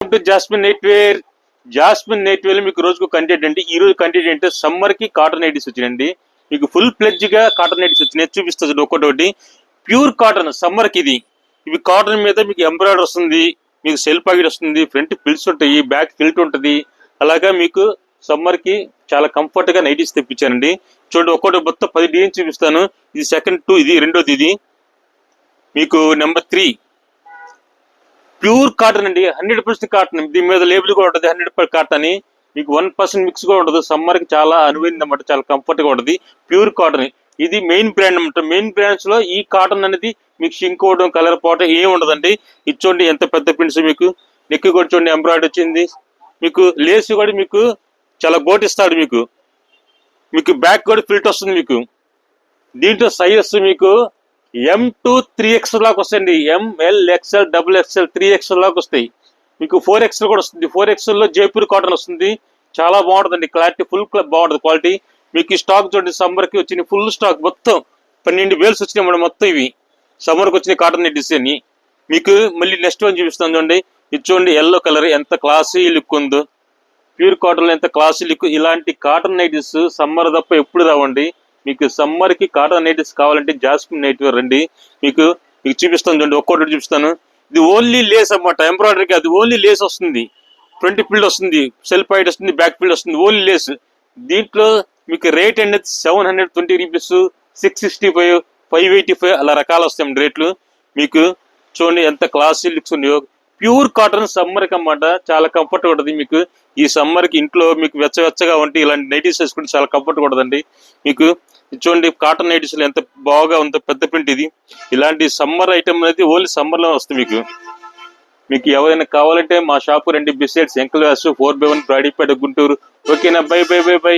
Welcome to Jasmine Nightwear. Jasmine Nightwear మీకు రోజుకు content అండి. ఈ రోజు కంటెంట్ అంటే సమ్మర్ కి కాటన్ నైటీస్ వచ్చినాయండి. మీకు ఫుల్ ప్లెడ్జ్ గా కాటన్ నైటీస్ వచ్చినాయి. చూపిస్తుంది ఒక్కొక్కటి. ప్యూర్ కాటన్ సమ్మర్ కి ఇవి కాటన్ మీద మీకు ఎంబ్రాయిడరీ వస్తుంది, మీకు సెల్ పాకెట్ వస్తుంది, ఫ్రంట్ పిల్స్ ఉంటాయి, బ్యాక్ ఫిల్ట్ ఉంటుంది. అలాగా మీకు సమ్మర్ కి చాలా కంఫర్ట్ గా నైటీస్ తెప్పించానండి. చూడండి ఒక్కొక్కటి మొత్తం 10 డిజైన్ చూపిస్తాను. ఇది సెకండ్ 2, ఇది రెండోది. ఇది మీకు నెంబర్ 3 ప్యూర్ కాటన్ అండి. 100% కాటన్. దీని మీద లేబుల్ కూడా ఉంటుంది 100% కాటన్ అని. మీకు 1% మిక్స్ కూడా ఉండదు. సమ్మర్ కి చాలా అనువైంది అన్నమాట, చాలా కంఫర్ట్ గా ఉంటుంది. ప్యూర్ కాటన్ ఇది మెయిన్ బ్రాండ్ అన్నమాట. మెయిన్ బ్రాండ్స్ లో ఈ కాటన్ అనేది మీకు షింక్ అవడం, కలర్ పోవడం ఏమి ఉండదండి. ఇది చూడండి ఎంత పెద్ద ప్రింట్స్. మీకు నెక్ కూడా చూడండి ఎంబ్రాయిడరీ వచ్చింది. మీకు లేస్ కూడా మీకు చాలా గోటిస్తాడు. మీకు బ్యాక్ కూడా ఫిల్ట్ వస్తుంది. మీకు దీంట్లో సైజెస్ మీకు M2 3X లాగా వస్తాయండి. ML XL XXL 3X లాగా వస్తాయి. మీకు 4XL కూడా వస్తుంది. 4XL లో జైపూర్ కాటన్ వస్తుంది. చాలా బాగుంటుందండి. క్లారిటీ ఫుల్ బాగుంటుంది క్వాలిటీ. మీకు ఈ స్టాక్ చూడండి సమ్మర్ కి వచ్చిన ఫుల్ స్టాక్ మొత్తం 12 వేల్స్ వచ్చినాయి మేడం. మొత్తం ఇవి సమ్మర్ కి వచ్చిన కాటన్ నైటీస్ అని. మీకు మళ్ళీ నెక్స్ట్ వన్ చూపిస్తాను చూడండి. ఇది చూడండి ఎల్లో కలర్ ఎంత క్లాసీ లుక్ ఉందో. ప్యూర్ కాటన్ లో ఎంత క్లాసీ లుక్. ఇలాంటి కాటన్ నైటీస్ సమ్మర్ తప్ప ఎప్పుడు రావండి. మీకు సమ్మర్ కి కాటన్ నైటీస్ కావాలంటే జాస్మిన్ నైట్వేర్ రండి. మీకు చూపిస్తాను చూడండి, ఒక్కొక్కటి చూపిస్తాను. ఇది ఓన్లీ లేస్ అన్నమాట, ఎంబ్రాయిడరీకి. అది ఓన్లీ లేస్ వస్తుంది, ఫ్రంట్ ఫిల్డ్ వస్తుంది, సెల్ పాయింట్ వస్తుంది, బ్యాక్ ఫిల్డ్ వస్తుంది, ఓన్లీ లేస్. దీంట్లో మీకు రేట్ అనేది 720 రూపీస్, 665, 585 అలా రకాలు వస్తాయి రేట్లు. మీకు చూడండి ఎంత క్లాసీ లుక్స్ ఉన్నాయో. ప్యూర్ కాటన్ సమ్మర్ కి అన్నమాట, చాలా కంఫర్ట్ ఉంటుంది. మీకు ఈ సమ్మర్ కి ఇంట్లో మీకు వెచ్చగా ఉంటే ఇలాంటి నైటీస్ వేసుకుంటే చాలా కంఫర్ట్ ఉంటుందండి. మీకు చూడండి కాటన్ నైటీస్ ఎంత బాగా ఉందో, పెద్ద ప్రింట్. ఇది ఇలాంటి సమ్మర్ ఐటమ్ అనేది ఓన్లీ సమ్మర్ లో వస్తుంది. మీకు ఎవరైనా కావాలంటే మా షాపు రండి. బిసైడ్స్ ఎంకల్ వ్యాస్ 4/1 బ్రాడీపేట గుంటూరు. ఓకేనా? బై.